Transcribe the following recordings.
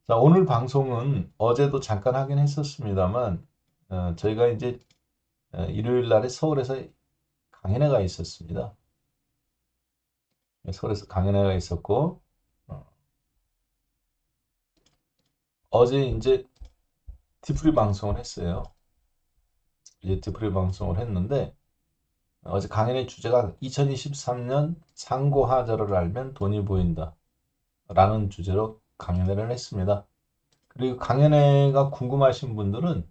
자, 오늘 방송은 어제도 잠깐 하긴 했었습니다만, 저희가 이제 일요일 날에 서울에서 강연회가 있었습니다. 서울에서 강연회가 있었고, 어, 어제 이제 디프리 방송을 했어요. 이제 디프리 방송을 했는데, 어제 강연회 주제가 2023년 상고하자를 알면 돈이 보인다. 라는 주제로 강연회를 했습니다. 그리고 강연회가 궁금하신 분들은,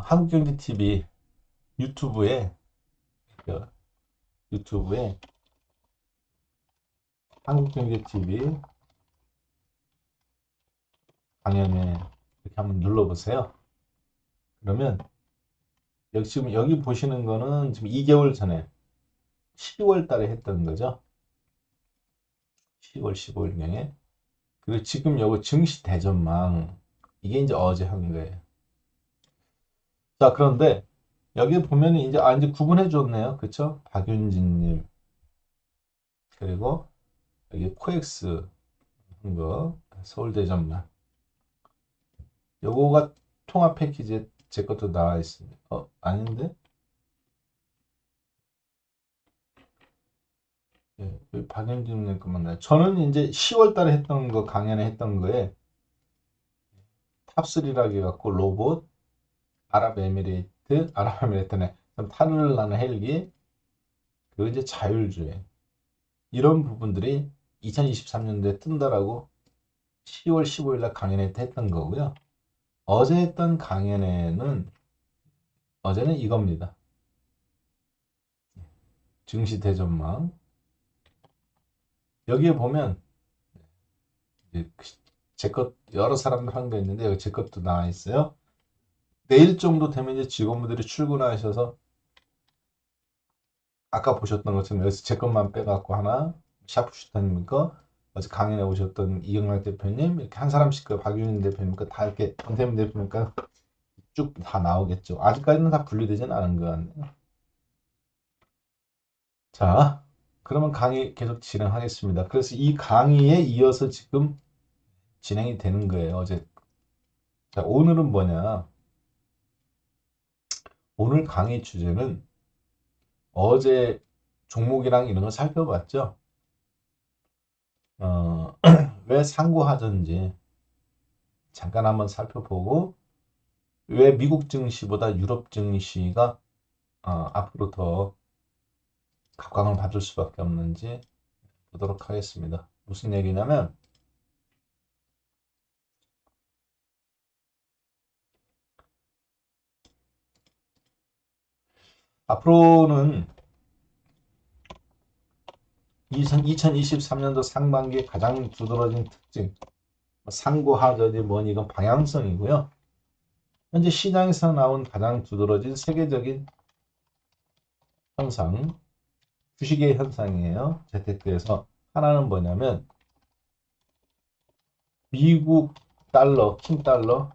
한국경제TV 유튜브에, 그 유튜브에 한국경제TV 강연회 이렇게 한번 눌러보세요. 그러면 여기 지금 여기 보시는 거는 지금 2개월 전에 12월 달에 했던 거죠. 10월 15일경에. 그리고 지금 여기 증시 대전망 이게 이제 어제 한 거예요. 자, 그런데 여기 보면 이제 구분해 줬네요. 그쵸? 박윤진님 그리고 여기 코엑스 한 거 서울대전망 요거가 통합 패키지에 제 것도 나와 있습니다. 아닌데? 예, 박영진님 것만 나요. 저는 이제 10월 달에 했던 거, 강연에 했던 거에 탑3라고 해갖고 로봇, 아랍에미레이트네. 탈을 나는 헬기, 그리고 이제 자율주행. 이런 부분들이 2023년도에 뜬다라고 10월 15일 날 강연회 때 했던 거고요. 어제 했던 강연회는, 어제는 이겁니다. 증시 대전망. 여기에 보면, 제 것, 여러 사람들 한 거 있는데, 여기 제 것도 나와 있어요. 내일 정도 되면 이제 직원분들이 출근하셔서 아까 보셨던 것처럼 여기서 제 것만 빼갖고 하나 샤프슈타님 거 어제 강연에 오셨던 이경락 대표님 이렇게 한 사람씩 그 박윤인 대표님 거다 이렇게 정태민 대표님 거쭉 다 나오겠죠. 아직까지는 다 분리되지는 않은 것 같네요. 자, 그러면 강의 계속 진행하겠습니다. 그래서 이 강의에 이어서 지금 진행이 되는 거예요. 어제. 자, 오늘은 뭐냐? 오늘 강의 주제는 어제 종목이랑 이런 거 살펴봤죠. 왜 상고하든지 잠깐 한번 살펴보고 왜 미국 증시보다 유럽 증시가 앞으로 더 각광을 받을 수밖에 없는지 보도록 하겠습니다. 무슨 얘기냐면 앞으로는 2023년도 상반기에 가장 두드러진 특징 상고하저지 뭐니 이건 방향성이고요. 현재 시장에서 나온 가장 두드러진 세계적인 현상 주식의 현상이에요. 재테크에서 하나는 뭐냐면 미국 달러, 킹달러,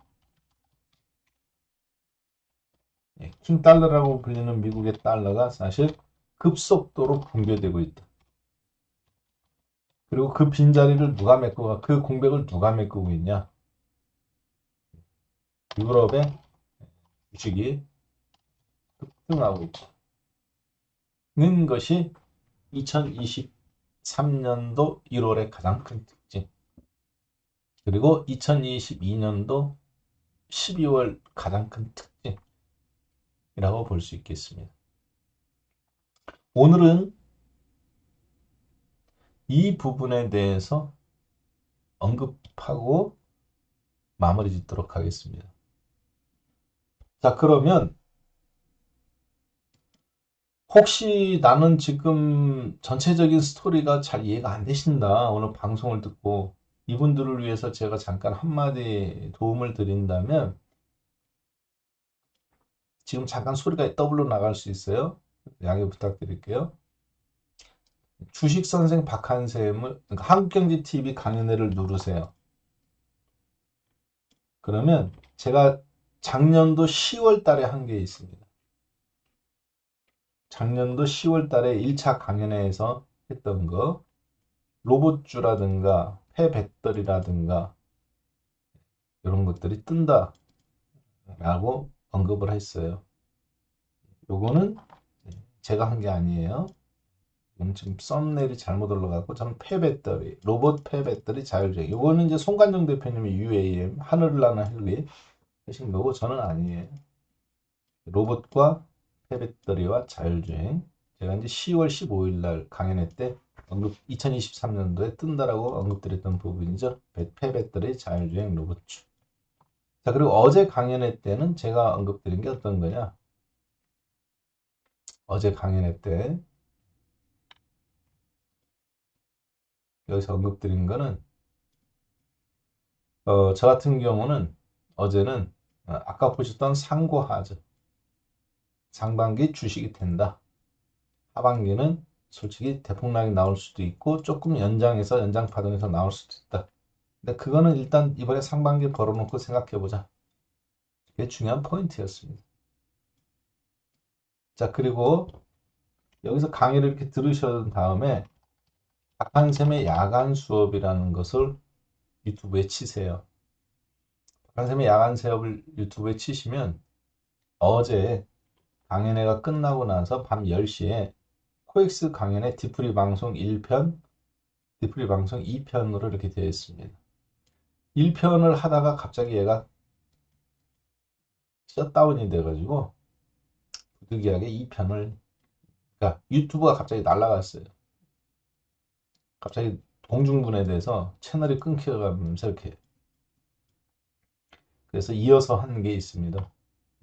킹달러라고 불리는 미국의 달러가 사실 급속도로 붕괴되고 있다. 그리고 그 빈자리를 누가 메꾸고, 그 공백을 누가 메꾸고 있냐? 유럽의 주식이 급등하고 있는 것이 2023년도 1월의 가장 큰 특징. 그리고 2022년도 12월 가장 큰 특징이라고 볼 수 있겠습니다. 오늘은 이 부분에 대해서 언급하고 마무리 짓도록 하겠습니다. 자, 그러면 혹시 나는 지금 전체적인 스토리가 잘 이해가 안 되신다. 오늘 방송을 듣고 이분들을 위해서 제가 잠깐 한마디 도움을 드린다면 지금 잠깐 소리가 더블로 나갈 수 있어요. 양해 부탁드릴게요. 주식 선생 박한샘을 그러니까 한국경제TV 강연회를 누르세요. 그러면 제가 작년도 10월 달에 한 게 있습니다. 작년도 10월 달에 1차 강연회에서 했던 거 로봇주라든가 폐배터리라든가 이런 것들이 뜬다 라고 언급을 했어요. 요거는 제가 한 게 아니에요. 지금 썸네일이 잘못 올라가고 저는 폐배터리, 로봇 폐배터리 자율주행. 요거는 이제 송관정 대표님이 UAM 하늘을 나는 헬기 하신 거고 저는 아니에요. 로봇과 폐배터리와 자율주행. 제가 이제 10월 15일 날 강연회 때 2023년도에 뜬다라고 언급드렸던 부분이죠. 폐배터리 자율주행 로봇주. 자, 그리고 어제 강연회 때는 제가 언급드린 게 어떤 거냐? 어제 강연회 때 여기서 언급드린 거는 저 같은 경우는 어제는 아까 보셨던 상고하죠. 상반기 주식이 된다. 하반기는 솔직히 대폭락이 나올 수도 있고 조금 연장해서 연장파동에서 나올 수도 있다. 근데 그거는 일단 이번에 상반기 벌어놓고 생각해보자. 그게 중요한 포인트였습니다. 자, 그리고 여기서 강의를 이렇게 들으신 다음에 박한샘의 야간 수업이라는 것을 유튜브에 치세요. 박한샘의 야간 수업을 유튜브에 치시면 어제 강연회가 끝나고 나서 밤 10시에 코엑스 강연회 디프리 방송 1편, 디프리 방송 2편으로 이렇게 되어 있습니다. 1편을 하다가 갑자기 얘가 셧다운이 돼가지고 부득이하게 2편을, 그러니까 유튜브가 갑자기 날아갔어요. 갑자기 공중분해돼서 채널이 끊겨가면서 이렇게. 그래서 이어서 한 게 있습니다.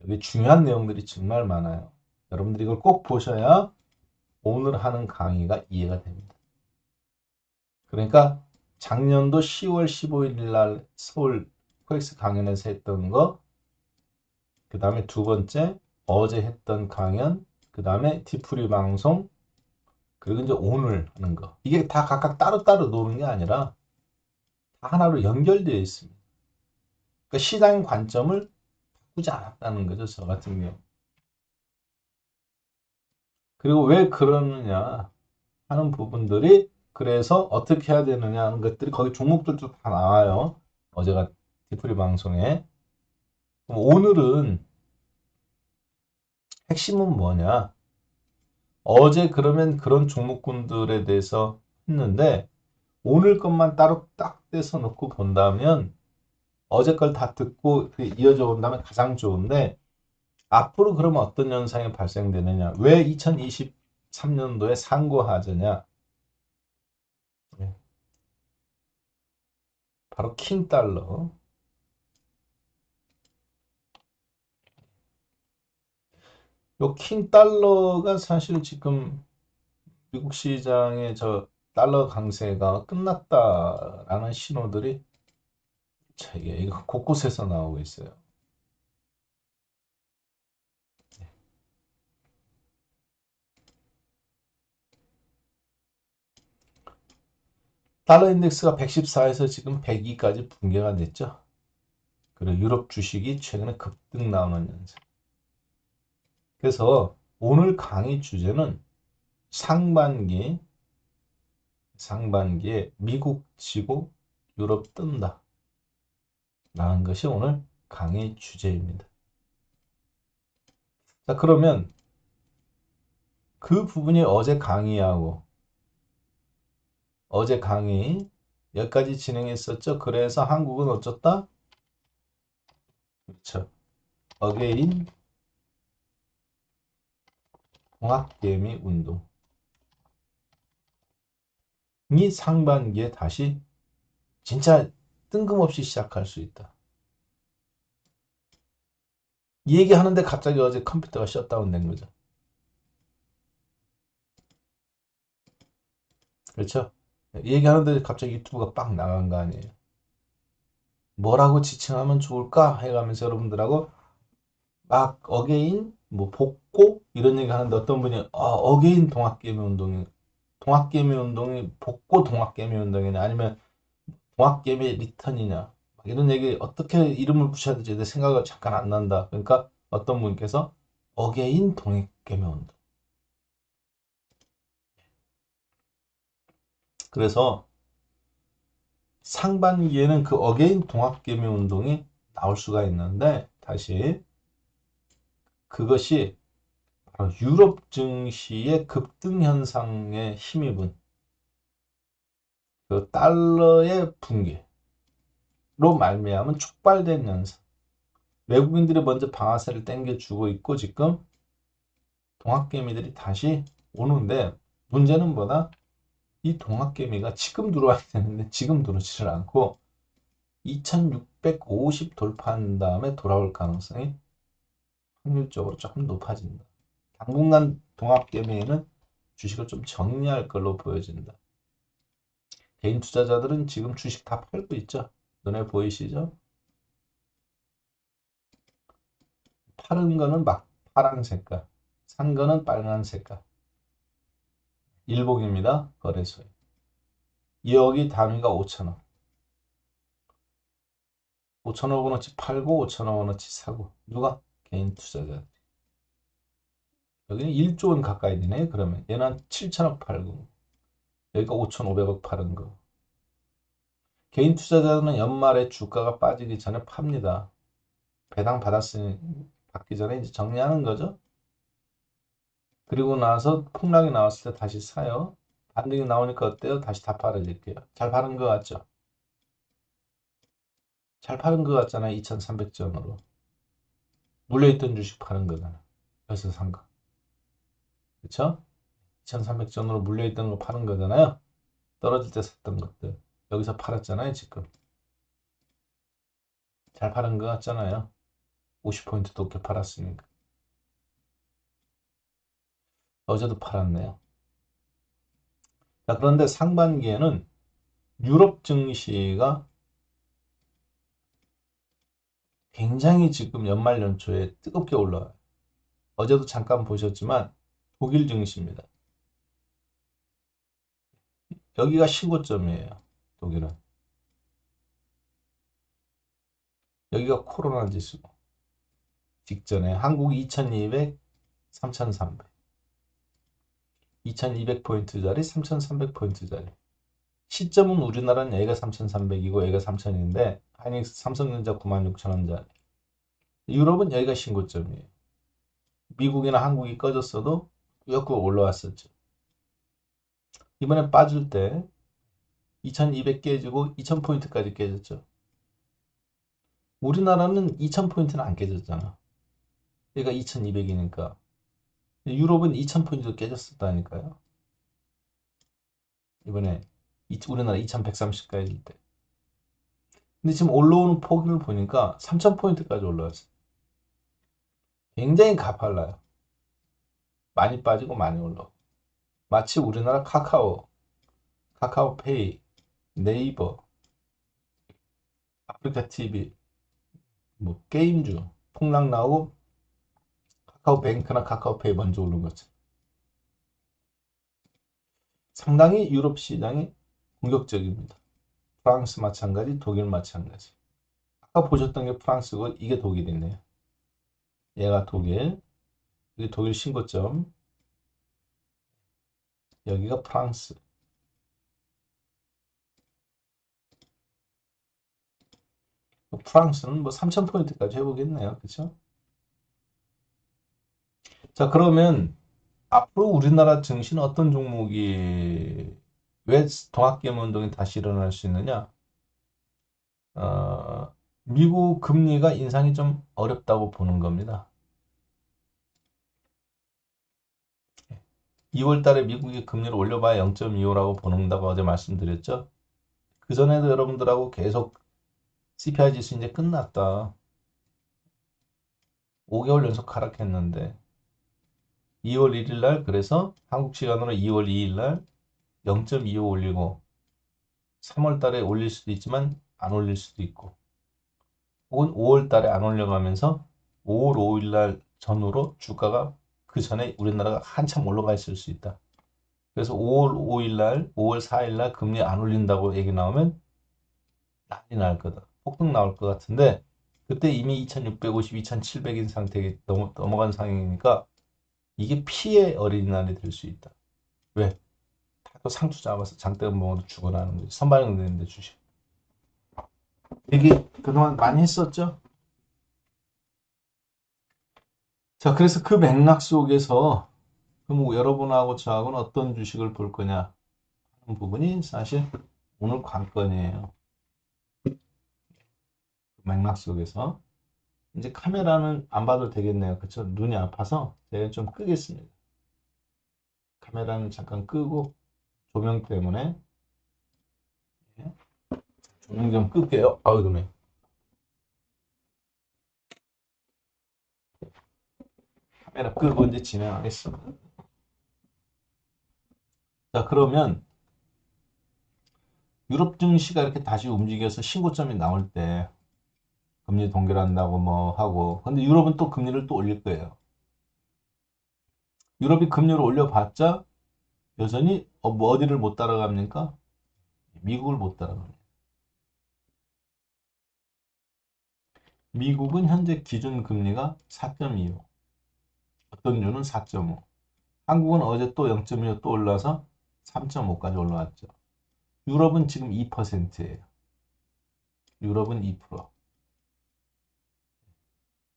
여기 중요한 내용들이 정말 많아요. 여러분들이 이걸 꼭 보셔야 오늘 하는 강의가 이해가 됩니다. 그러니까 작년도 10월 15일 날 서울 코엑스 강연에서 했던 거, 그 다음에 두 번째 어제 했던 강연, 그 다음에 디프리 방송, 그리고 이제 오늘 하는 거. 이게 다 각각 따로따로 노는 게 아니라 다 하나로 연결되어 있습니다. 그러니까 시장 관점을 바꾸지 않았다는 거죠, 저 같은 경우. 그리고 왜 그러느냐 하는 부분들이, 그래서 어떻게 해야 되느냐 하는 것들이 거기 종목들도 다 나와요. 어제가 디프리 방송에. 그럼 오늘은 핵심은 뭐냐? 어제 그러면 그런 종목군들에 대해서 했는데 오늘 것만 따로 딱 떼서 놓고 본다면 어제 걸 다 듣고 이어져 온다면 가장 좋은데, 앞으로 그러면 어떤 현상이 발생되느냐? 왜 2023년도에 상고하저냐? 바로 킹달러. 요 킹달러가 사실 지금 미국 시장의 저 달러 강세가 끝났다라는 신호들이 이거 곳곳에서 나오고 있어요. 달러 인덱스가 114에서 지금 102까지 붕괴가 됐죠. 그리고 유럽 주식이 최근에 급등 나오는 현상. 그래서 오늘 강의 주제는 상반기에 미국 지고 유럽 뜬다 라는 것이 오늘 강의 주제입니다. 자, 그러면 그 부분이 어제 강의 여기까지 진행했었죠. 그래서 한국은 어쩌다? 그렇죠. 어게인 동학개미 운동이 상반기에 다시 진짜 뜬금없이 시작할 수 있다. 이 얘기하는데 갑자기 어제 컴퓨터가 셧다운 된 거죠. 그렇죠? 이 얘기하는데 갑자기 유튜브가 빡 나간 거 아니에요. 뭐라고 지칭하면 좋을까 해가면서 여러분들하고 막 어게인 뭐 복고 이런 얘기 하는데 어떤 분이 어게인 동학개미 운동이 복고 동학개미 운동이냐 아니면 동학개미 리턴이냐 이런 얘기 어떻게 이름을 붙여야 될지 내 생각을 잠깐 안 난다. 그러니까 어떤 분께서 어게인 동학개미 운동. 그래서 상반기에는 그 어게인 동학개미 운동이 나올 수가 있는데 다시 그것이 바로 유럽 증시의 급등 현상에 힘입은 그 달러의 붕괴로 말미암은 촉발된 현상. 외국인들이 먼저 방아쇠를 당겨주고 있고 지금 동학개미들이 다시 오는데 문제는 뭐다? 이 동학개미가 지금 들어와야 되는데 지금 들어오지를 않고 2650 돌파한 다음에 돌아올 가능성이 확률적으로 조금 높아진다. 당분간 동학개미는 주식을 좀 정리할 걸로 보여진다. 개인 투자자들은 지금 주식 다 팔고 있죠. 눈에 보이시죠? 파른 거는 막 파란 색깔, 산 거는 빨간 색깔. 일봉입니다. 거래소에. 여기 단위가 5천원. 5천원어치 팔고 5천원어치 사고. 누가? 개인 투자자들. 여기는 1조 원 가까이 되네. 그러면 얘는 7천억 팔고 여기가 5,500억 파는 거. 개인 투자자들은 연말에 주가가 빠지기 전에 팝니다. 배당 받았으니 받기 전에 이제 정리하는 거죠. 그리고 나서 폭락이 나왔을 때 다시 사요. 반등이 나오니까 어때요? 다시 다 팔아질게요. 잘 파는 거 같죠? 잘 파는 거 같잖아요. 2,300전으로. 물려있던 주식 파는 거잖아. 그래서 산 거. 그쵸? 2,300전으로 물려있던 거 파는 거잖아요. 떨어질 때 샀던 것들. 여기서 팔았잖아요. 지금. 잘 파는 거 같잖아요. 50포인트 높게 팔았으니까. 어제도 팔았네요. 자, 그런데 상반기에는 유럽 증시가 굉장히 지금 연말 연초에 뜨겁게 올라와요. 어제도 잠깐 보셨지만 독일 증시입니다. 여기가 신고점이에요. 독일은. 여기가 코로나 지수고 직전에 한국이 2200, 3300. 2200포인트짜리, 3300포인트짜리. 시점은 우리나라는 여기가 3300이고 여기가 3000인데 하이닉스 삼성전자 96,000원짜리. 유럽은 여기가 신고점이에요. 미국이나 한국이 꺼졌어도 꾸역꾸역 올라왔었죠. 이번에 빠질 때 2200 깨지고 2000포인트까지 깨졌죠. 우리나라는 2000포인트는 안 깨졌잖아. 얘가 2200이니까. 유럽은 2000포인트도 깨졌었다니까요. 이번에 우리나라 2130까지 때. 근데 지금 올라오는 폭을 보니까 3000포인트까지 올라왔어요. 굉장히 가팔라요. 많이 빠지고 많이 올라오고. 마치 우리나라 카카오페이, 네이버, 아프리카 TV, 뭐 게임주 폭락 나오고 카카오뱅크나 카카오페이 먼저 오른 거죠. 상당히 유럽 시장이 공격적입니다. 프랑스 마찬가지, 독일 마찬가지. 아까 보셨던 게 프랑스고 이게 독일이네요. 얘가 독일, 이게 독일 신고점, 여기가 프랑스. 프랑스는 뭐 3000포인트까지 해보겠네요. 그쵸? 자, 그러면 앞으로 우리나라 증시는 어떤 종목이 왜 동학개미 운동이 다시 일어날 수 있느냐? 미국 금리가 인상이 좀 어렵다고 보는 겁니다. 2월 달에 미국이 금리를 올려봐야 0.25라고 보는다고 어제 말씀드렸죠. 그전에도 여러분들하고 계속 CPI 지수 이제 끝났다. 5개월 연속 하락했는데 2월 1일 날 그래서 한국 시간으로 2월 2일 날 0.25 올리고 3월 달에 올릴 수도 있지만 안 올릴 수도 있고 혹은 5월 달에 안 올려가면서 5월 5일 날 전후로 주가가 그 전에 우리나라가 한참 올라가 있을 수 있다. 그래서 5월 5일 날, 5월 4일 날 금리 안 올린다고 얘기 나오면 난리 날 거다. 폭등 나올 것 같은데 그때 이미 2650, 2700인 상태에 넘어간 상황이니까 이게 피해 어린이날이 될 수 있다. 왜? 또 상투 잡아서 장대음 먹어도 죽어나는 거지. 선반영 되는데 주식. 얘기 그동안 많이 했었죠? 자, 그래서 그 맥락 속에서 그럼 여러분하고 저하고는 어떤 주식을 볼 거냐 하는 부분이 사실 오늘 관건이에요. 그 맥락 속에서 이제 카메라는 안 봐도 되겠네요. 그쵸? 눈이 아파서 제가 좀 끄겠습니다. 카메라는 잠깐 끄고 조명 때문에 예, 조명 좀 끌게요. 아우 눈에. 카메라 끄고 이제 진행하겠습니다. 자, 그러면 유럽 증시가 이렇게 다시 움직여서 신고점이 나올 때 금리 동결한다고 뭐 하고 근데 유럽은 또 금리를 또 올릴 거예요. 유럽이 금리를 올려봤자 여전히 뭐 어디를 못 따라갑니까? 미국을 못 따라갑니다. 미국은 현재 기준 금리가 4.25, 어떤 주는 4.5, 한국은 어제 또 0.25 또 올라서 3.5까지 올라왔죠. 유럽은 지금 2%예요. 유럽은 2%.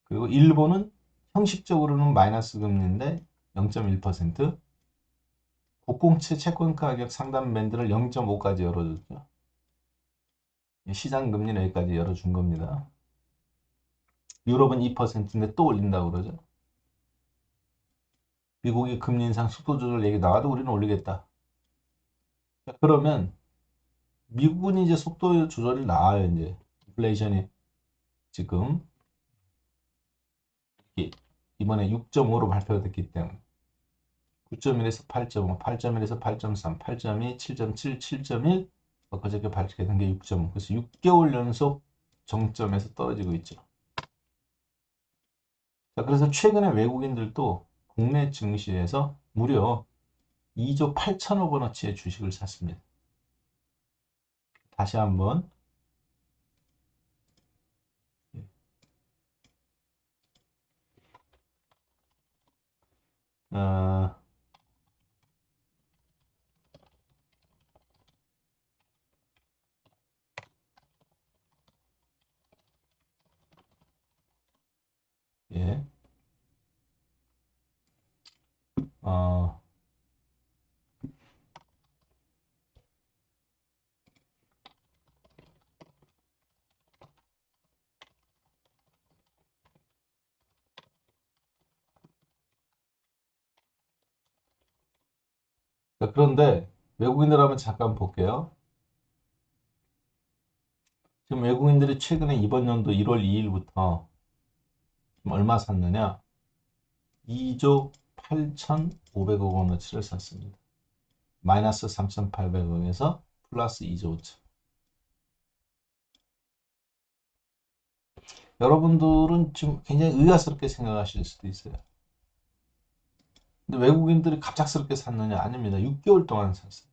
그리고 일본은 형식적으로는 마이너스 금리인데 0.1%, 국공채 채권 가격 상단 밴드를 0.5까지 열어줬죠. 시장 금리는 여기까지 열어준 겁니다. 유럽은 2%인데 또 올린다고 그러죠. 미국이 금리 인상 속도 조절 얘기 나와도 우리는 올리겠다. 그러면 미국은 이제 속도 조절이 나와요. 이제 인플레이션이 지금 이번에 6.5로 발표가 됐기 때문에 9.1에서 8.5, 8.1에서 8.3, 8.2, 7.7, 7.1 그저께 발표된 게 6.5. 그래서 6개월 연속 정점에서 떨어지고 있죠. 자, 그래서 최근에 외국인들도 국내 증시에서 무려 2조 8천억 원어치의 주식을 샀습니다. 다시 한번 어, 예, 어, 자, 그런데 외국인들 한번 잠깐 볼게요. 지금 외국인들이 최근에 이번 연도 1월 2일부터 얼마 샀느냐? 2조 8,500억 원어치를 샀습니다. 마이너스 3,800억에서 플러스 2조 5천. 여러분들은 지금 굉장히 의아스럽게 생각하실 수도 있어요. 근데 외국인들이 갑작스럽게 샀느냐? 아닙니다. 6개월 동안 샀어요.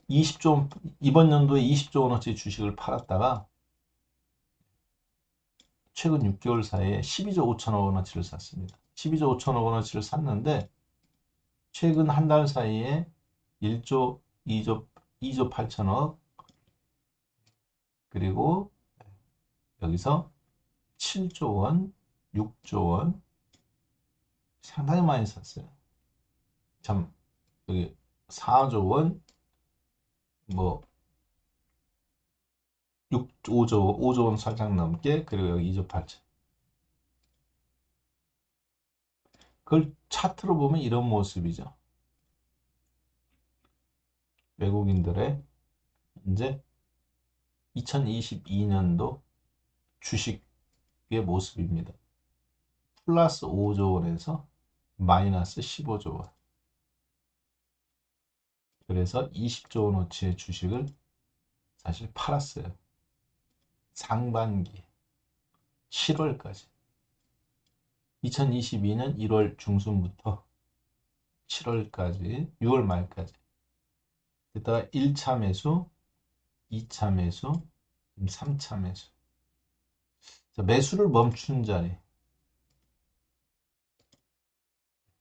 20조, 이번 연도에 20조 원어치 주식을 팔았다가 최근 6개월 사이에 12조 5천억 원어치를 샀습니다. 12조 5천억 원어치를 샀는데 최근 한 달 사이에 1조, 2조 8천억 그리고 여기서 7조 원, 6조 원 상당히 많이 샀어요. 참 여기 4조 원, 뭐 6, 5조 원 살짝 넘게 그리고 여기 2조 8천. 그걸 차트로 보면 이런 모습이죠. 외국인들의 이제 2022년도 주식의 모습입니다. 플러스 5조 원에서 마이너스 15조 원. 그래서 20조 원어치의 주식을 사실 팔았어요. 상반기 7월까지. 2022년 1월 중순부터 7월까지, 6월 말까지. 그다가 1차 매수, 2차 매수, 3차 매수. 매수를 멈춘 자리,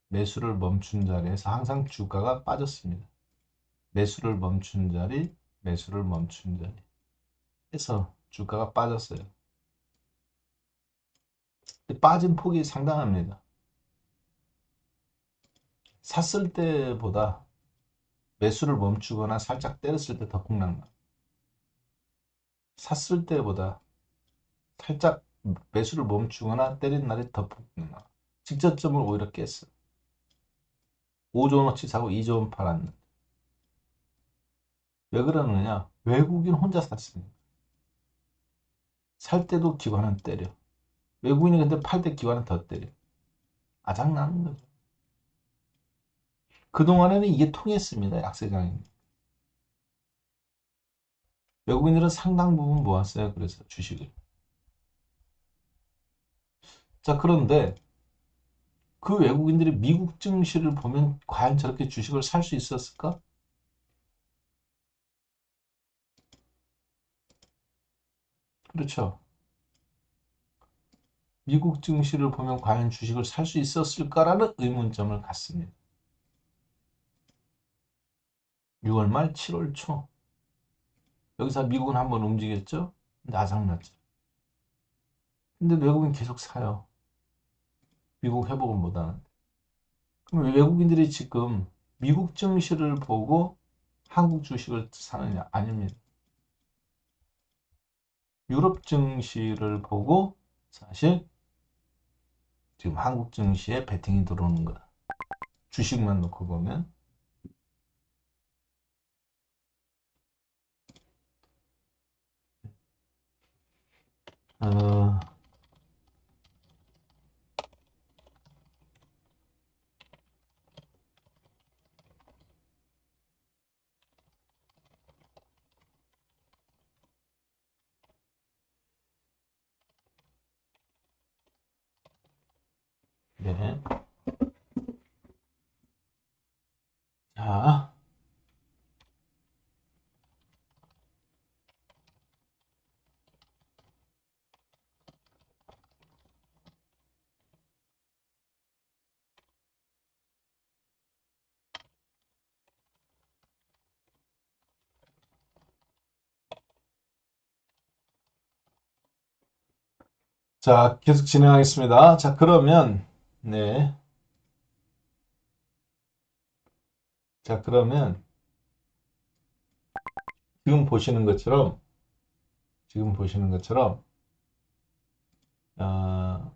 매수를 멈춘 자리에서 항상 주가가 빠졌습니다. 매수를 멈춘 자리, 매수를 멈춘 자리 해서 주가가 빠졌어요. 빠진 폭이 상당합니다. 샀을 때보다 매수를 멈추거나 살짝 때렸을 때 더 폭락나. 샀을 때보다 살짝 매수를 멈추거나 때린 날이 더 폭락나. 직저점을 오히려 깼어. 5조원어치 사고 2조원 팔았는데. 왜 그러느냐? 외국인 혼자 샀으니까. 살 때도 기관은 때려. 외국인이 근데 팔 때 기관은 더 때려. 아작나는 거죠. 그동안에는 이게 통했습니다. 약세장이. 외국인들은 상당 부분 모았어요. 그래서 주식을. 자, 그런데 그 외국인들이 미국 증시를 보면 과연 저렇게 주식을 살 수 있었을까? 그렇죠. 미국 증시를 보면 과연 주식을 살 수 있었을까라는 의문점을 갖습니다. 6월 말 7월 초 여기서 미국은 한번 움직였죠? 근데 아작났죠. 근데 외국인 계속 사요. 미국 회복을 못하는데. 그럼 외국인들이 지금 미국 증시를 보고 한국 주식을 사느냐? 아닙니다. 유럽 증시를 보고 사실 지금 한국 증시에 베팅이 들어오는 거다. 주식만 놓고 보면. 어, 네. 자, 자, 계속 진행하겠습니다. 자, 그러면, 네. 자, 그러면, 지금 보시는 것처럼, 지금 보시는 것처럼, 어,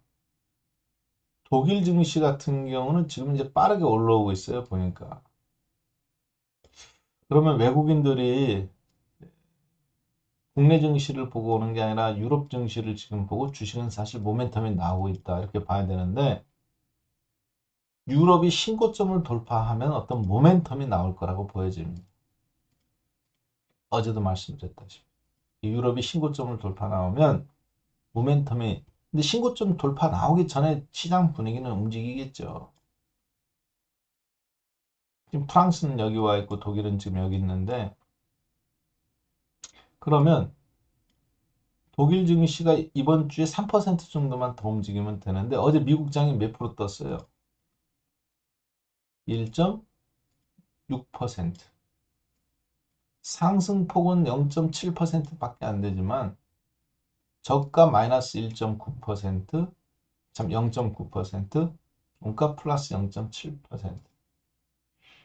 독일 증시 같은 경우는 지금 이제 빠르게 올라오고 있어요, 보니까. 그러면 외국인들이 국내 증시를 보고 오는 게 아니라 유럽 증시를 지금 보고 주식은 사실 모멘텀이 나오고 있다. 이렇게 봐야 되는데, 유럽이 신고점을 돌파하면 어떤 모멘텀이 나올 거라고 보여집니다. 어제도 말씀드렸다시피. 유럽이 신고점을 돌파 나오면 모멘텀이 근데 신고점 돌파 나오기 전에 시장 분위기는 움직이겠죠. 지금 프랑스는 여기 와 있고 독일은 지금 여기 있는데 그러면 독일 증시가 이번 주에 3% 정도만 더 움직이면 되는데 어제 미국장이 몇 프로 떴어요? 1.6%. 상승폭은 0.7%밖에 안 되지만 저가 마이너스 1.9%, 참 0.9%, 원가 플러스 0.7%.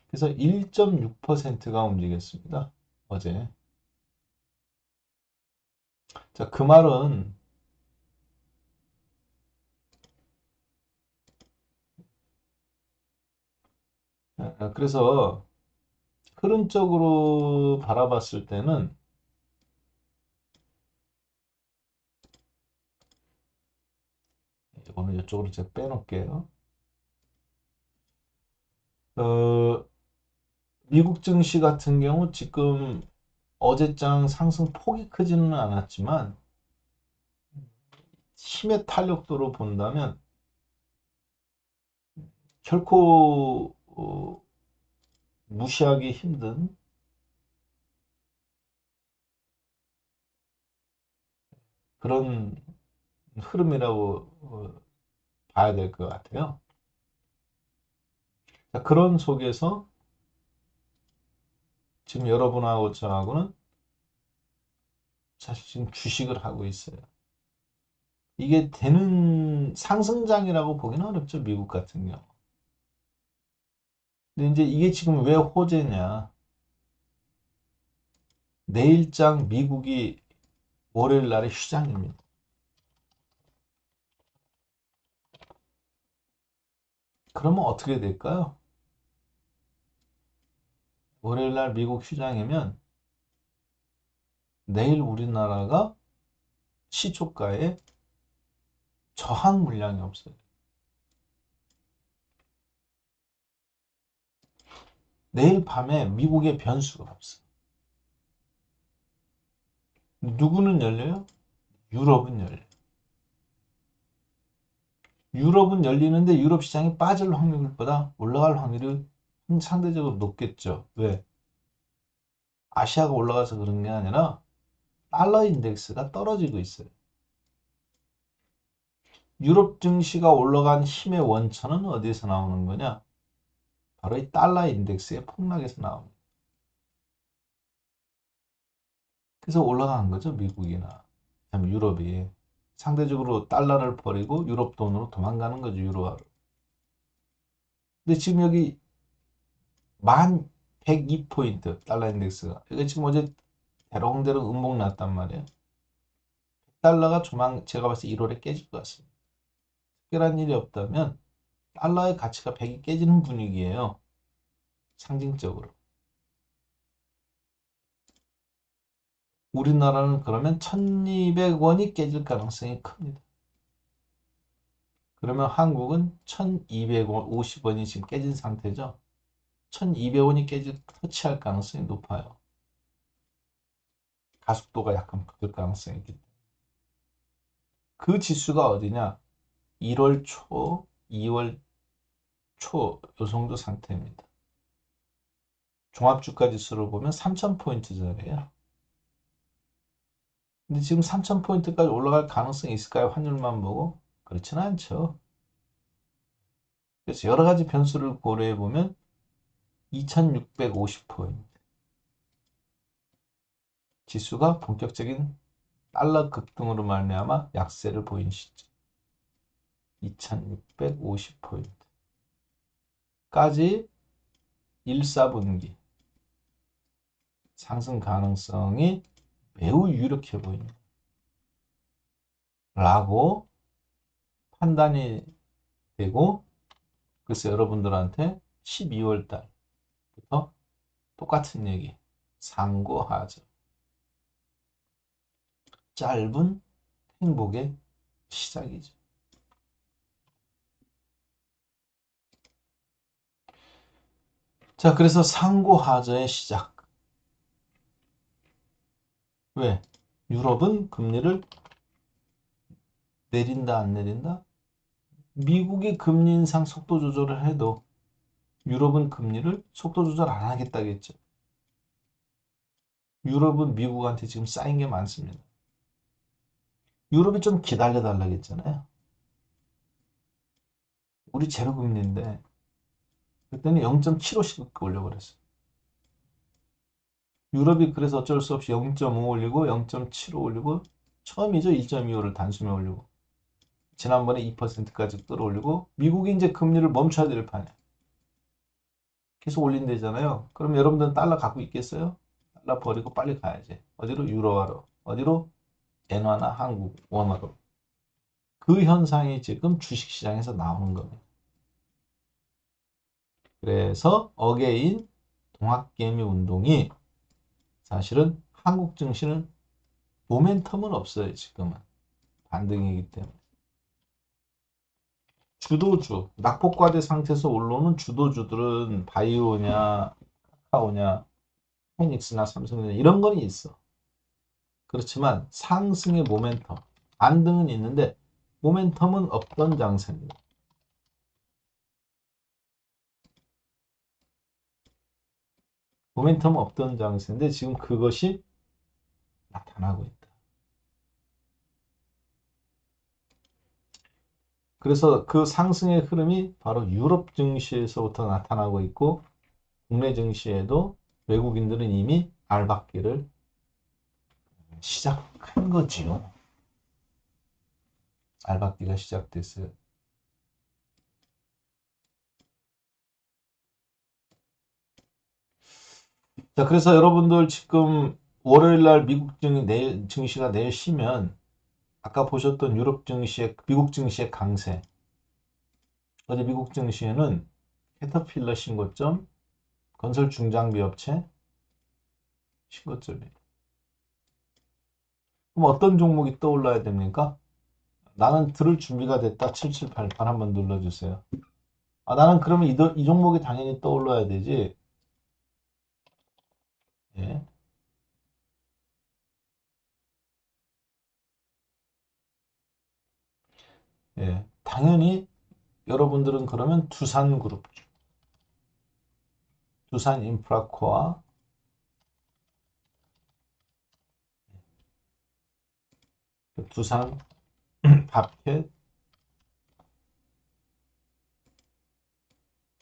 그래서 1.6%가 움직였습니다. 어제. 자, 그 말은 그래서 흐름적으로 바라봤을 때는 이거는 이쪽으로 제가 빼놓을게요. 어, 미국 증시 같은 경우 지금 어제장 상승 폭이 크지는 않았지만 힘의 탄력도로 본다면 결코 무시하기 힘든 그런 흐름이라고 봐야 될 것 같아요. 자, 그런 속에서 지금 여러분하고 저하고는 사실 지금 주식을 하고 있어요. 이게 되는 상승장이라고 보기는 어렵죠. 미국 같은 경우. 근데 이제 이게 지금 왜 호재냐. 내일장 미국이 월요일 날에 휴장입니다. 그러면 어떻게 될까요? 월요일 날 미국 휴장이면 내일 우리나라가 시초가에 저항 물량이 없어요. 내일 밤에 미국의 변수가 없어요. 누구는 열려요? 유럽은 열려요. 유럽은 열리는데 유럽 시장이 빠질 확률보다 올라갈 확률이 상대적으로 높겠죠. 왜? 아시아가 올라가서 그런 게 아니라 달러 인덱스가 떨어지고 있어요. 유럽 증시가 올라간 힘의 원천은 어디에서 나오는 거냐? 바로 이 달러 인덱스의 폭락에서 나옵니다. 그래서 올라간 거죠, 미국이나 유럽이. 상대적으로 달러를 버리고 유럽 돈으로 도망가는 거죠, 유로화로. 근데 지금 여기 1102포인트 달러 인덱스가. 이게 지금 어제 대롱대롱 음봉 났단 말이에요. 달러가 제가 봤을 때 1월에 깨질 것 같습니다. 특별한 일이 없다면 달러의 가치가 100이 깨지는 분위기예요. 상징적으로. 우리나라는 그러면 1200원이 깨질 가능성이 큽니다. 그러면 한국은 1250원이 지금 깨진 상태죠. 1200원이 터치할 가능성이 높아요. 가속도가 약간 붙을 가능성이 있기 때문에. 그 지수가 어디냐? 1월 초, 2월 초, 요 정도 상태입니다. 종합주가 지수를 보면 3000포인트짜리예요. 근데 지금 3000포인트까지 올라갈 가능성이 있을까요? 환율만 보고? 그렇지는 않죠. 그래서 여러 가지 변수를 고려해 보면 2650포인트. 지수가 본격적인 달러 급등으로 말미암아 약세를 보인 시점. 2650포인트까지 1, 4분기 상승 가능성이 매우 유력해 보입니다. 라고 판단이 되고, 그래서 여러분들한테 12월 달부터 똑같은 얘기, 상고하죠. 짧은 행복의 시작이죠. 자, 그래서 상고하저의 시작. 왜? 유럽은 금리를 내린다, 안 내린다? 미국이 금리 인상 속도 조절을 해도 유럽은 금리를 속도 조절 안 하겠다겠죠. 유럽은 미국한테 지금 쌓인 게 많습니다. 유럽이 좀 기다려 달라겠잖아요. 우리 제로 금리인데 그때는 0.75씩 올려버렸어요. 유럽이 그래서 어쩔 수 없이 0.5 올리고 0.75 올리고 처음이죠. 1.25를 단숨에 올리고 지난번에 2%까지 끌어올리고 미국이 이제 금리를 멈춰야 될 판이야. 계속 올린대잖아요. 그럼 여러분들은 달러 갖고 있겠어요? 달러 버리고 빨리 가야지. 어디로? 유로화로. 어디로? 엔화나 한국 원화로. 그 현상이 지금 주식시장에서 나오는 겁니다. 그래서 어게인 동학개미 운동이 사실은 한국 증시는 모멘텀은 없어요. 지금은. 반등이기 때문에. 주도주, 낙폭과대 상태에서 올라오는 주도주들은 바이오냐, 카카오냐, 하이닉스나 삼성이나 이런 건 있어. 그렇지만 상승의 모멘텀, 반등은 있는데 모멘텀은 없던 장세입니다. 모멘텀 없던 장세인데 지금 그것이 나타나고 있다. 그래서 그 상승의 흐름이 바로 유럽 증시에서부터 나타나고 있고 국내 증시에도 외국인들은 이미 알박기를 시작한 거지요. 알박기가 시작됐어요. 자, 그래서 여러분들 지금 월요일 날 내일 증시가 내일 쉬면 아까 보셨던 유럽 증시의 미국 증시의 강세. 어제 미국 증시에는 캐터필러 신고점, 건설 중장비 업체 신고점이에요. 그럼 어떤 종목이 떠올라야 됩니까? 나는 들을 준비가 됐다. 7788 한번 눌러주세요. 아, 나는 그러면 이 종목이 당연히 떠올라야 되지. 예. 예. 당연히 여러분들은 그러면 두산그룹, 두산인프라코아, 두산밥켓,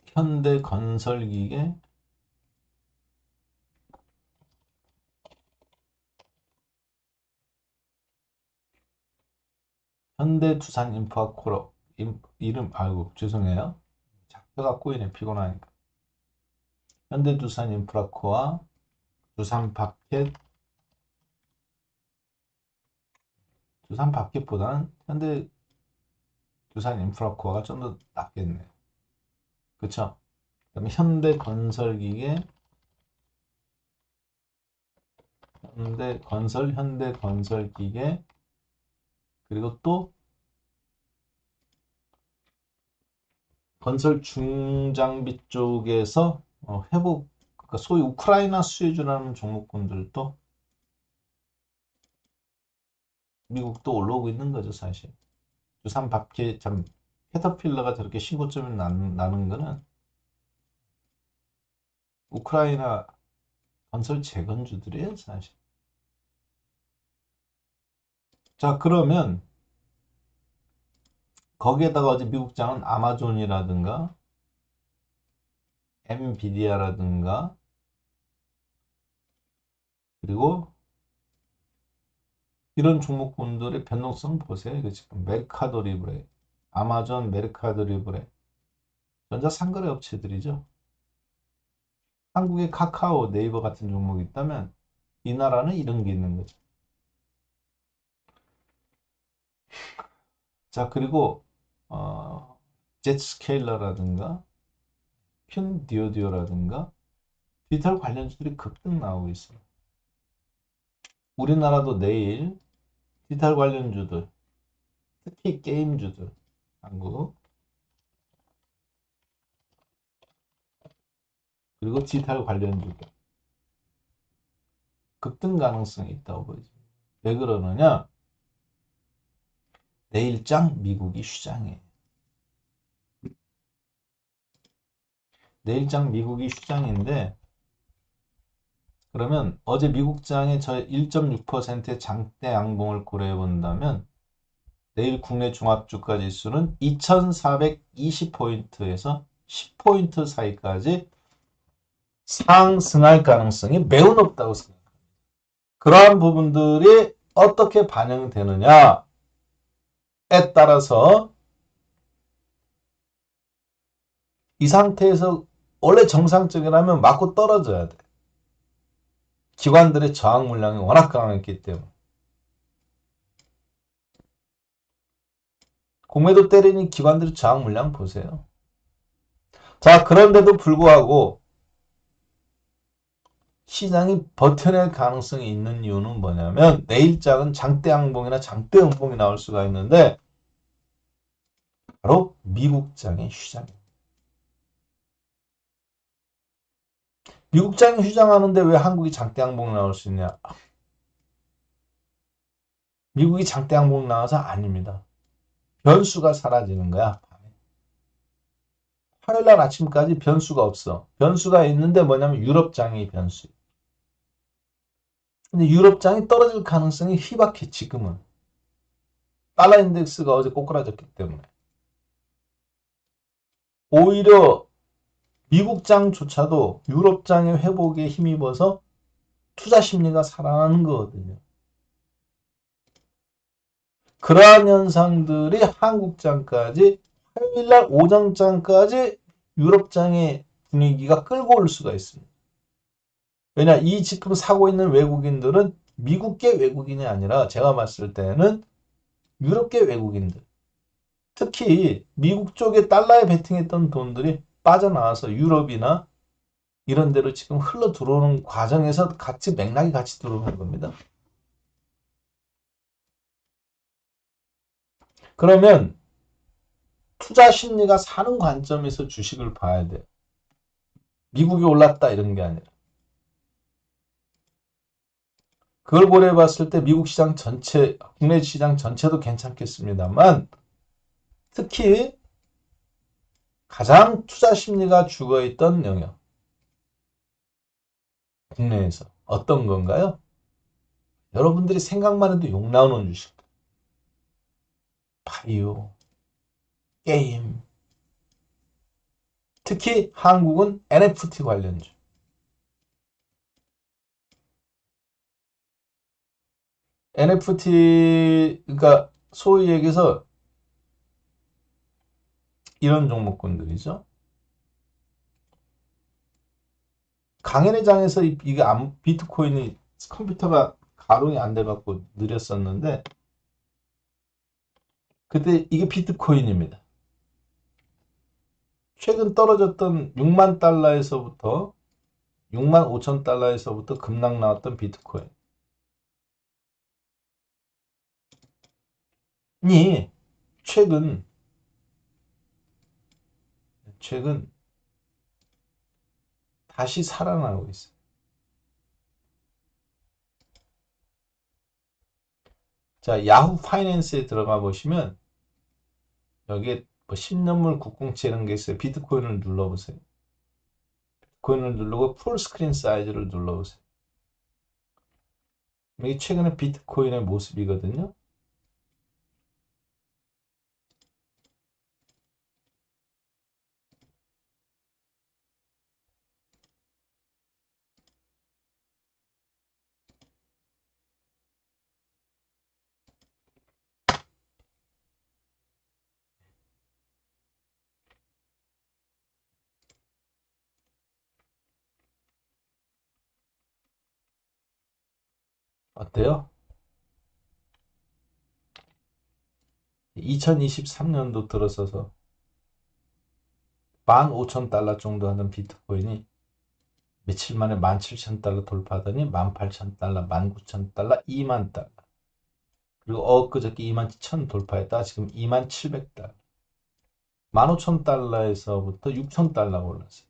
현대건설기계, 현대두산인프라코로 이름 아이고 죄송해요. 혀가 꼬이네 피곤하니까. 현대두산인프라코아, 두산밥켓, 두산밥켓보다는 현대두산인프라코아가 좀 더 낫겠네요. 그쵸? 그다음에 현대건설기계, 그리고 또 건설 중장비 쪽에서 회복, 그러니까 소위 우크라이나 수혜주라는 종목군들도 미국도 올라오고 있는 거죠, 사실. 두산 밥켓, 캐터필러가 저렇게 신고점이 나는 거는 우크라이나 건설 재건주들이에요, 사실. 자, 그러면 거기에다가 어제 미국장은 아마존이라든가 엔비디아라든가 그리고 이런 종목군들의 변동성 보세요. 이거 지금 메르카도리브레, 아마존, 메르카도리브레 전자 상거래 업체들이죠. 한국의 카카오, 네이버 같은 종목이 있다면 이 나라는 이런 게 있는 거죠. 자, 그리고 제트스케일러라든가 핀디오디오라든가 디지털 관련주들이 급등 나오고 있어요. 우리나라도 내일 디지털 관련주들, 특히 게임주들, 한국, 그리고 디지털 관련주들 급등 가능성이 있다고 보여집니다. 왜 그러느냐? 내일장 미국이 휴장이에요. 내일장 미국이 휴장인데 그러면 어제 미국장의 저 1.6%의 장대 양봉을 고려해 본다면 내일 국내 종합주가 지수는 2420포인트에서 10포인트 사이까지 상승할 가능성이 매우 높다고 생각합니다. 그러한 부분들이 어떻게 반영되느냐에 따라서 이 상태에서 원래 정상적이라면 맞고 떨어져야 돼. 기관들의 저항 물량이 워낙 강했기 때문에. 공매도 때리니 기관들의 저항 물량 보세요. 자, 그런데도 불구하고 시장이 버텨낼 가능성이 있는 이유는 뭐냐면 내일장은 장대 양봉이나 장대 음봉이 나올 수가 있는데 바로 미국장의 휴장입니다. 미국장이 휴장하는데 왜 한국이 장대 양봉 나올 수 있냐? 미국이 장대 양봉 나와서 아닙니다. 변수가 사라지는 거야. 화요일날 아침까지 변수가 없어. 변수가 있는데 뭐냐면 유럽장이 변수. 근데 유럽장이 떨어질 가능성이 희박해 지금은. 달러 인덱스가 어제 꼬꾸라졌기 때문에. 오히려 미국장조차도 유럽장의 회복에 힘입어서 투자 심리가 살아나는 거거든요. 그러한 현상들이 한국장까지 화요일날 오전장까지 유럽장의 분위기가 끌고 올 수가 있습니다. 왜냐, 이 지금 사고 있는 외국인들은 미국계 외국인이 아니라 제가 봤을 때는 유럽계 외국인들. 특히 미국 쪽에 달러에 베팅했던 돈들이 빠져나와서 유럽이나 이런 데로 지금 흘러 들어오는 과정에서 같이 맥락이 같이 들어오는 겁니다. 그러면 투자 심리가 사는 관점에서 주식을 봐야 돼요. 미국이 올랐다 이런 게 아니라. 그걸 고려해 봤을 때 미국 시장 전체, 국내 시장 전체도 괜찮겠습니다만 특히 가장 투자 심리가 죽어있던 영역. 국내에서. 어떤 건가요? 여러분들이 생각만 해도 욕 나오는 주식. 바이오, 게임. 특히 한국은 NFT 관련주. NFT, 그러니까 소위 얘기해서 이런 종목군들이죠. 강연회 장에서 이게 비트코인이 컴퓨터가 가동이 안 돼갖고 느렸었는데 그때 이게 비트코인입니다. 최근 떨어졌던 6만 달러에서부터 6만 5천 달러에서부터 급락 나왔던 비트코인이 최근 다시 살아나고 있어요. 자, 야후 파이낸스에 들어가 보시면 여기에 뭐 10년물 907 이런 게 있어요. 비트코인을 눌러보세요. 비트코인을 누르고 풀스크린 사이즈를 눌러보세요. 이게 최근에 비트코인의 모습이거든요. 어때요? 2023년도 들어서서 15,000달러 정도 하는 비트코인이 며칠 만에 17,000달러 돌파하더니 18,000달러, 19,000달러, 2만 달러. 그리고 엊그저께 21,000 돌파했다. 지금 27,000달러. 15,000달러에서부터 6,000달러가 올랐어요.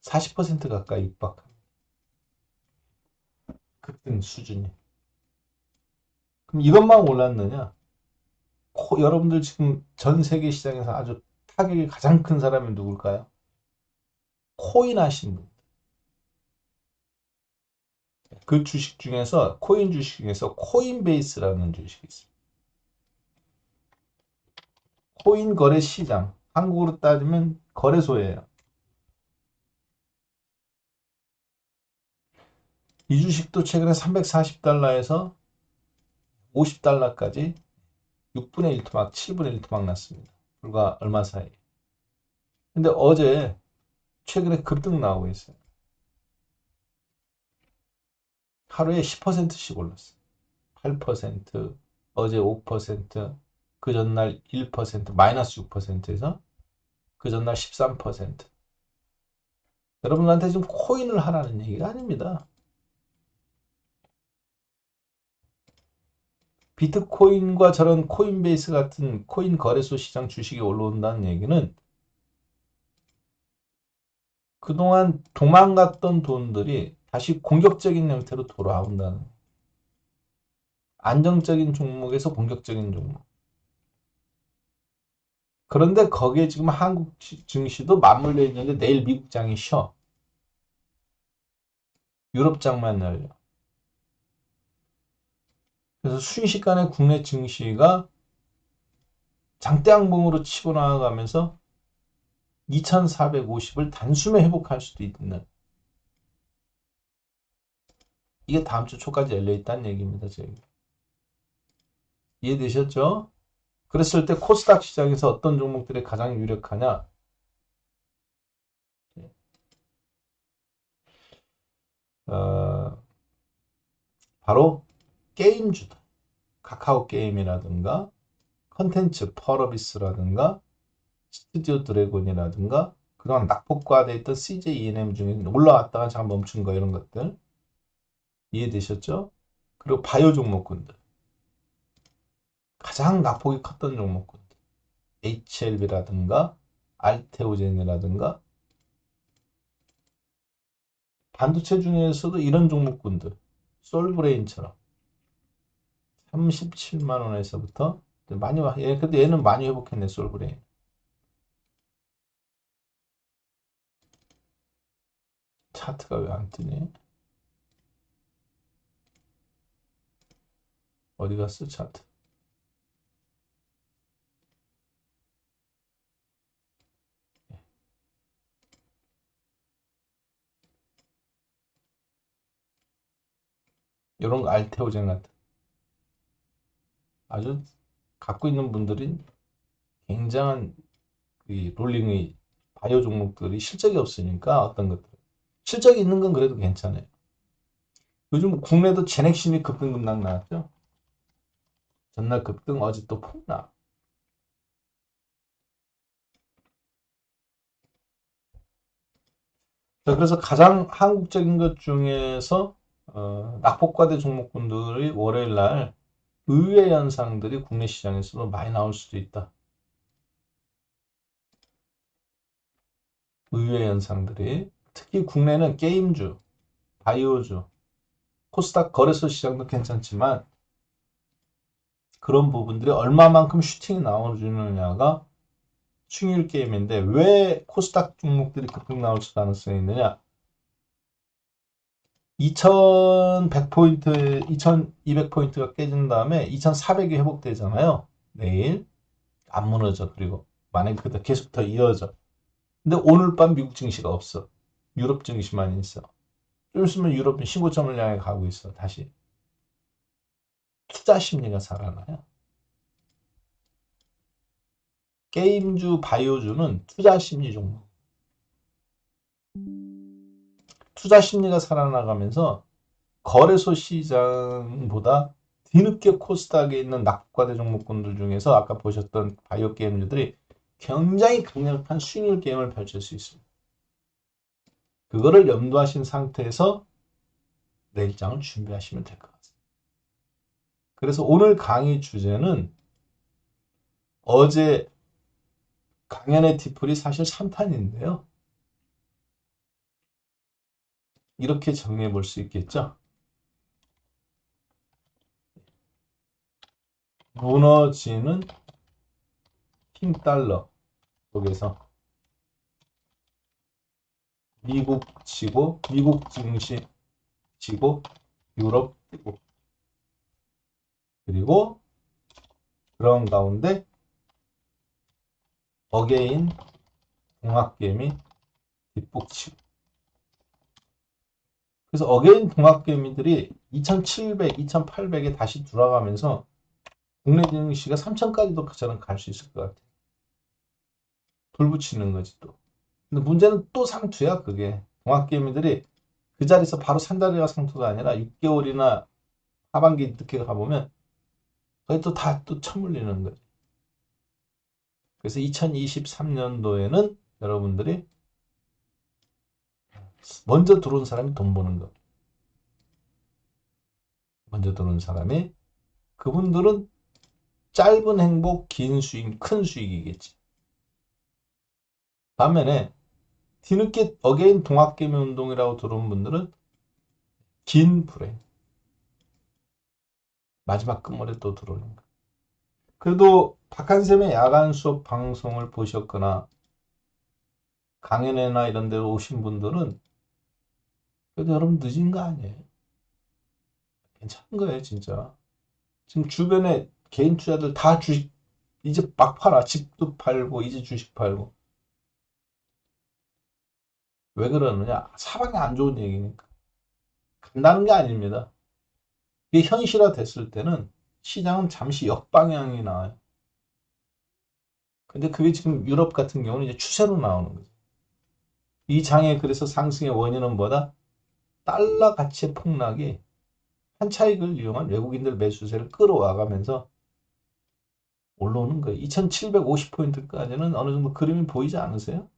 40% 가까이 육박합니다. 급등 수준이. 그럼 이것만 올랐느냐? 여러분들 지금 전 세계 시장에서 아주 타격이 가장 큰 사람이 누굴까요? 코인 하신 분. 그 주식 중에서 코인 주식 중에서 코인베이스라는 주식이 있습니다. 코인 거래 시장. 한국으로 따지면 거래소예요. 이 주식도 최근에 340달러에서 50달러까지 6분의 1 토막, 7분의 1 토막 났습니다. 불과 얼마 사이. 근데 어제 최근에 급등 나오고 있어요. 하루에 10%씩 올랐어요. 8%, 어제 5%, 그 전날 1%, 마이너스 6%에서 그 전날 13%. 여러분한테 지금 코인을 하라는 얘기가 아닙니다. 비트코인과 저런 코인베이스 같은 코인 거래소 시장 주식이 올라온다는 얘기는 그동안 도망갔던 돈들이 다시 공격적인 형태로 돌아온다는, 안정적인 종목에서 공격적인 종목. 그런데 거기에 지금 한국 증시도 맞물려 있는데 내일 미국장이 쉬어. 유럽장만 열려. 그래서 순식간에 국내 증시가 장대양봉으로 치고 나가면서 2450을 단숨에 회복할 수도 있는, 이게 다음 주 초까지 열려 있다는 얘기입니다. 저희. 이해되셨죠? 그랬을 때 코스닥 시장에서 어떤 종목들이 가장 유력하냐? 어, 바로 게임주다. 카카오 게임이라든가 컨텐츠 펄어비스라든가 스튜디오 드래곤이라든가 그동안 낙폭과돼 있던 CJ E&M 중에 올라왔다가 잠깐 멈춘 거 이런 것들 이해되셨죠? 그리고 바이오 종목군들 가장 낙폭이 컸던 종목군들 HLB라든가 알테오젠이라든가 반도체 중에서도 이런 종목군들 솔브레인처럼 37만 원에서부터 많이 근데 얘는 많이 회복했네 솔브레인. 차트가 왜 안 뜨니? 어디 갔어 차트? 이런 거 알테오젠 같은 아주 갖고 있는 분들이 굉장한 이 롤링의 바이오 종목들이 실적이 없으니까 어떤 것들 실적이 있는 건 그래도 괜찮아요. 요즘 국내도 제넥신이 급등급락 나왔죠. 전날 급등 어제 또 폭락. 자, 그래서 가장 한국적인 것 중에서 낙폭과대 종목군들이 월요일 날 의외 현상들이 국내 시장에서도 많이 나올 수도 있다. 의외 현상들이 특히 국내는 게임주, 바이오주, 코스닥 거래소 시장도 괜찮지만 그런 부분들이 얼마만큼 슈팅이 나와주느냐가 중요한 게임인데 왜 코스닥 종목들이 급등 나올 가능성이 있느냐? 2100포인트, 2200포인트가 깨진 다음에 2400이 회복되잖아요. 내일 안 무너져. 그리고 만약에 그때 계속 더 이어져. 근데 오늘 밤 미국 증시가 없어. 유럽 증시만 있어. 좀 있으면 유럽은 신고점을 향해 가고 있어. 다시. 투자 심리가 살아나요. 게임주, 바이오주는 투자 심리 종목. 투자 심리가 살아나가면서 거래소 시장보다 뒤늦게 코스닥에 있는 낙과대 종목군들 중에서 아까 보셨던 바이오 게임들이 굉장히 강력한 수익률 게임을 펼칠 수 있습니다. 그거를 염두하신 상태에서 내일장을 준비하시면 될 것 같습니다. 그래서 오늘 강의 주제는 어제 강연의 디플이 사실 3탄인데요. 이렇게 정리해 볼 수 있겠죠. 무너지는 킹 달러 속에서 미국 지고 미국 증시 지고 유럽 뛰고 그리고 그런 가운데 어게인 동학개미 뒷북치고 그래서 어게인 동학개미들이 2700, 2800에 다시 돌아가면서 국내 증시가 3000까지도 저는 갈 수 있을 것 같아요. 돌붙이는 거지 또. 근데 문제는 또 상투야 그게. 동학개미들이 그 자리에서 바로 산다리가 상투가 아니라 6개월이나 하반기 늦게 가보면 거기 또 다 또 쳐물리는 거지. 그래서 2023년도에는 여러분들이 먼저 들어온 사람이 돈 버는 거. 먼저 들어온 사람이 그분들은 짧은 행복, 긴 수익, 큰 수익이겠지. 반면에 뒤늦게 어게인 동학개미 운동이라고 들어온 분들은 긴 불행. 마지막 끝물에 또 들어오는 거. 그래도 박한샘의 야간 수업 방송을 보셨거나 강연회나 이런 데로 오신 분들은 그래도 여러분 늦은 거 아니에요. 괜찮은 거예요, 진짜. 지금 주변에 개인 투자들 다 주식 이제 막 팔아. 집도 팔고 이제 주식 팔고. 왜 그러느냐? 사방이 안 좋은 얘기니까. 간다는 게 아닙니다. 이게 현실화 됐을 때는 시장은 잠시 역방향이 나와요. 근데 그게 지금 유럽 같은 경우는 이제 추세로 나오는 거죠. 이 장의 그래서 상승의 원인은 뭐다? 달러 가치의 폭락이 환차익을 이용한 외국인들 매수세를 끌어와가면서 올라오는 거예요. 2750포인트까지는 어느 정도 그림이 보이지 않으세요?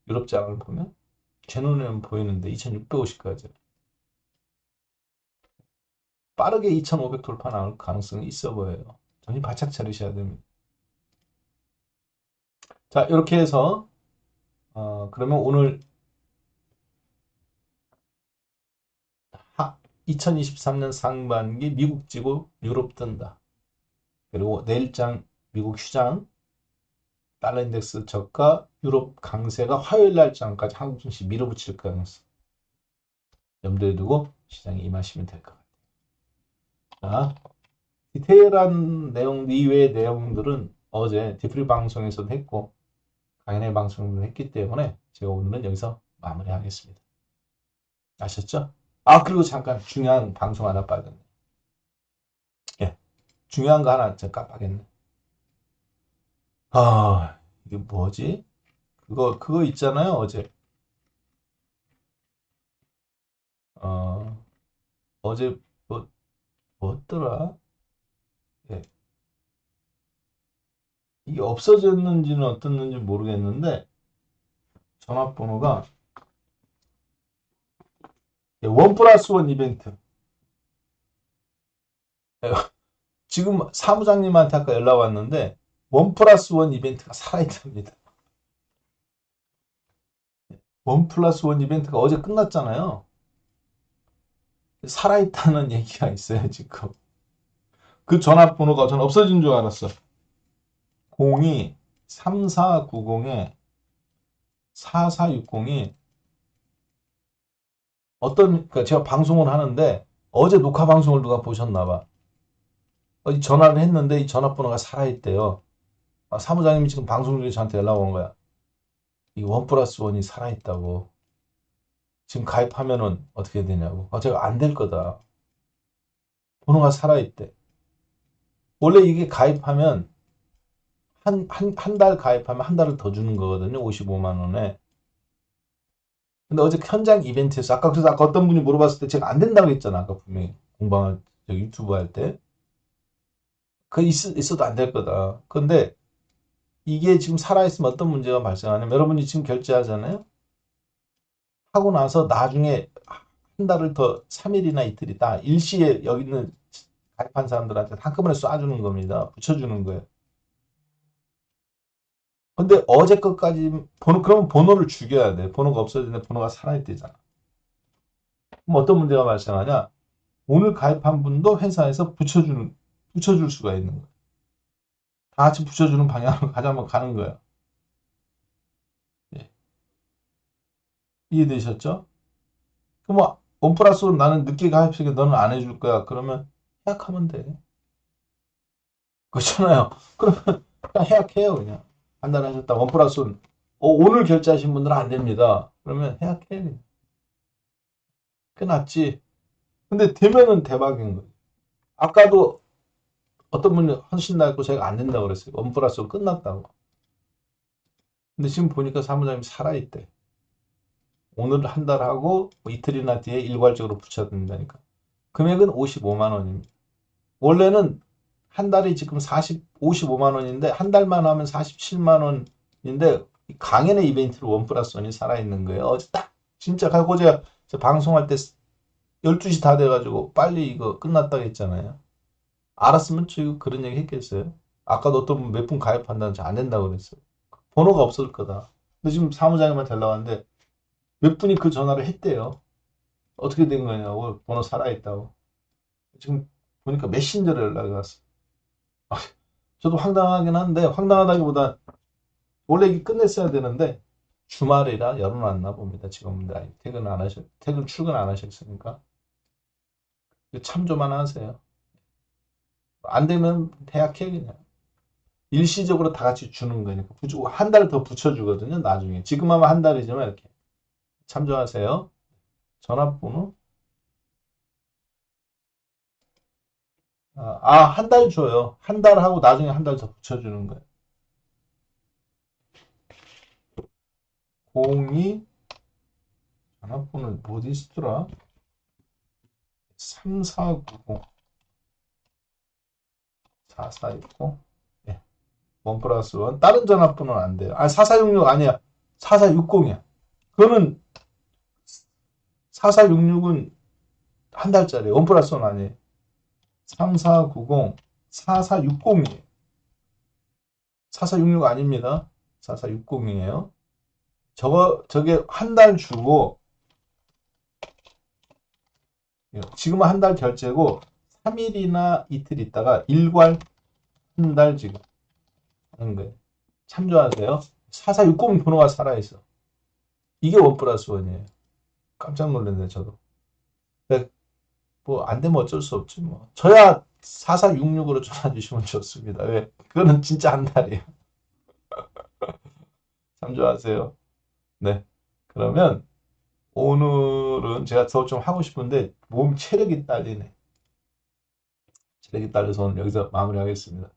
유럽 장을 보면? 제 눈에는 보이는데 2650까지. 빠르게 2500 돌파 나올 가능성이 있어 보여요. 정신 바짝 차리셔야 됩니다. 자, 이렇게 해서 그러면 오늘 2023년 상반기 미국 지고 유럽 뜬다. 그리고 내일장 미국 시장 달러 인덱스 저가 유럽 강세가 화요일 날장까지 한국 증시 밀어붙일 가능성 염두에 두고 시장에 임하시면 될 것 같아요. 자, 디테일한 내용 이외의 내용들은 어제 디프리 방송에서도 했고 강연회 방송도 했기 때문에 제가 오늘은 여기서 마무리하겠습니다. 아셨죠? 아, 그리고 잠깐 중요한 방송 하나 빠졌네. 예, 중요한 거 하나 제가 깜빡했네. 아, 이게 뭐지? 그거 있잖아요, 어제. 어, 어제 뭐였더라? 예, 이게 없어졌는지는 어떻는지 모르겠는데 전화번호가 원 플러스 원 이벤트. 예, 지금 사무장님한테 아까 연락 왔는데 원 플러스 원 이벤트가 살아있답니다. 원 플러스 원 이벤트가 어제 끝났잖아요. 살아있다는 얘기가 있어요, 지금. 그 전화번호가 전 없어진 줄 알았어. 02 3490에 4460이 그러니까 제가 방송을 하는데 어제 녹화 방송을 누가 보셨나 봐. 전화를 했는데 이 전화번호가 살아있대요. 사무장님이 지금 방송 중에 저한테 연락 온 거야. 이 원 플러스 원이 살아있다고. 지금 가입하면은 어떻게 되냐고. 제가 안 될 거다. 번호가 살아있대. 원래 이게 가입하면 한 달 가입하면 한 달을 더 주는 거거든요. 55만 원에. 근데 어제 현장 이벤트에서 그래서 아까 어떤 분이 물어봤을 때 제가 안 된다고 했잖아. 아까 분명히 공방을 유튜브 할 때. 있어도 안 될 거다. 근데 이게 지금 살아있으면 어떤 문제가 발생하냐면 여러분이 지금 결제하잖아요. 하고 나서 나중에 한 달을 더 3일이나 이틀이다. 일시에 여기 있는 가입한 사람들한테 한꺼번에 쏴주는 겁니다. 붙여주는 거예요. 근데 어제 것까지 그러면 번호를 죽여야 돼. 번호가 없어지는데 번호가 살아있대잖아. 그럼 어떤 문제가 발생하냐? 오늘 가입한 분도 회사에서 붙여줄 수가 있는 거야. 다 같이 붙여주는 방향으로 가는 거야. 예. 이해되셨죠? 그럼 원 플러스 원 나는 늦게 가입시켜 너는 안 해줄 거야. 그러면 해약하면 돼. 그렇잖아요. 그러면 그냥 해약해요. 그냥. 한 달 하셨다. 원 플러스 원. 오늘 결제하신 분들은 안 됩니다. 그러면 해약해. 끝났지. 근데 되면은 대박인 거예요. 아까도 어떤 분이 헌신나고 제가 안 된다고 그랬어요. 원 플러스 원 끝났다고. 근데 지금 보니까 사무장님 살아있대. 오늘 한 달 하고 뭐 이틀이나 뒤에 일괄적으로 붙여야 된다니까. 금액은 55만 원입니다. 원래는 한 달이 지금 55만 원인데 한 달만 하면 47만 원인데 강연의 이벤트로 원 플러스 원이 살아있는 거예요. 어제 딱 진짜 가고 제가 방송할 때 12시 다 돼가지고 빨리 이거 끝났다고 했잖아요. 알았으면 저 그런 얘기 했겠어요. 아까도 어떤 몇 분 가입한다는데 안 된다고 그랬어요. 번호가 없을 거다. 근데 지금 사무장님한테 연락 왔는데 몇 분이 그 전화를 했대요. 어떻게 된 거냐고 번호 살아있다고. 지금 보니까 메신저로 연락이 왔어요. 저도 황당하긴 한데 황당하다기보다 원래 이게 끝냈어야 되는데 주말이라 열어놨나 봅니다. 지금 퇴근 출근 안 하셨으니까 참조만 하세요. 안 되면 대학해 그냥. 일시적으로 다 같이 주는 거니까 한 달 더 붙여주거든요. 나중에 지금 하면 한 달이지만 이렇게 참조하세요. 전화번호 한 달 줘요. 한 달 하고 나중에 한 달 더 붙여주는 거예요. 02 전화번호 어디 있더라? 3490 4460 예. 원 플러스 원. 다른 전화번호는 안 돼요. 4466 아니야. 4460이야. 그거는 4466은 한 달짜리. 원 플러스 원 아니에요. 3490 4460이에요. 4466 아닙니다. 4460이에요. 저게 한 달 주고, 지금은 한 달 결제고, 3일이나 이틀 있다가 일괄 한 달 지금 하는 거예요. 참조하세요. 4460 번호가 살아있어. 이게 원 플러스 원이에요. 깜짝 놀랐네, 저도. 뭐, 안 되면 어쩔 수 없지, 뭐. 저야 4466으로 전화 주시면 좋습니다. 왜? 그거는 진짜 한 달이에요. 참조하세요. 네. 그러면 오늘은 제가 더 좀 하고 싶은데 몸 체력이 딸리네. 체력이 딸려서 오늘 여기서 마무리하겠습니다.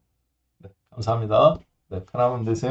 네, 감사합니다. 네, 편한 밤 되세요.